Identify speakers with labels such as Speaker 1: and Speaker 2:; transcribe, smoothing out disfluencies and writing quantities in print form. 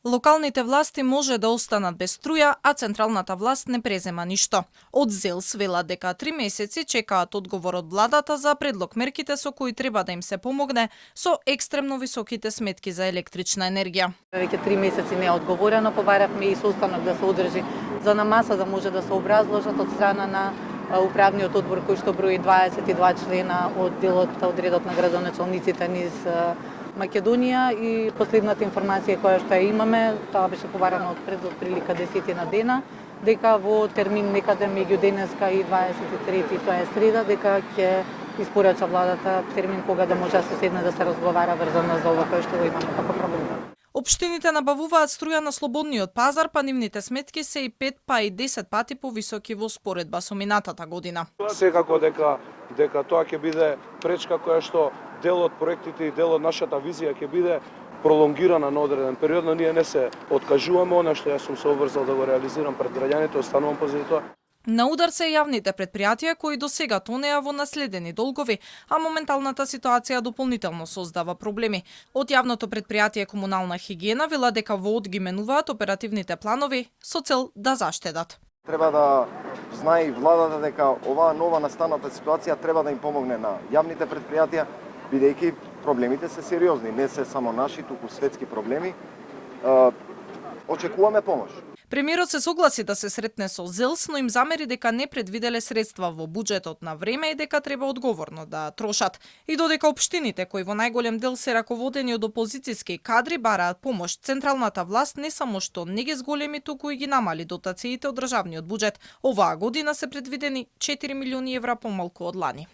Speaker 1: Локалните власти може да останат без струја, а централната власт не презема ништо. Од ЗЕЛС велат дека 3 месеци чекаат одговор од владата за предлог мерките со кои треба да им се помогне со екстремно високите сметки за електрична енергија.
Speaker 2: Веќе 3 месеци не е одговорено, побаравме и состанок да се одржи за на маса да може да се образложат од страна на управниот одбор кој што брои 22 члена од делот од редот на градоначалниците низ Македонија и последната информација која што ја имаме, тоа беше побарано од пред прилика 10 на дена, дека во термин некаде меѓу денеска и 23, тоа е среда, дека ќе испорача владата термин кога да може да се седне да се разговара врзано за ова кој што го имаме како проблем.
Speaker 1: Општините набавуваат струја на слободниот пазар, па нивните сметки се и 5 па и 10 пати повисоки во споредба со минатата година.
Speaker 3: Секако дека тоа ќе биде пречка која што дел од проектите и дел од нашата визија ќе биде пролонгирана на одреден период, но ние не се откажуваме, она што јас сум се обврзал да го реализирам пред граѓаните, останувам позади тоа.
Speaker 1: На удар се јавните претпријатија кои досега тонеа во наследени долгови, а моменталната ситуација дополнително создава проблеми. Од јавното претпријатие Комунална хигиена вела дека во ОД ги менуваат оперативните планови со цел да заштедат.
Speaker 4: Треба да знае и владата дека оваа нова настаната ситуација треба да им помогне на јавните претпријатија, бидејќи проблемите се сериозни, не се само наши, туку светски проблеми. Очекуваме помош.
Speaker 1: Премиерот се согласи да се сретне со ЗЕЛС, но им замери дека не предвиделе средства во буџетот на време и дека треба одговорно да трошат. И додека општините, кои во најголем дел се раководени од опозициски кадри, бараат помош, централната власт не само што не ги зголеми, туку и ги намали дотациите од државниот буџет. Оваа година се предвидени 4 милиони евра помалку од лани.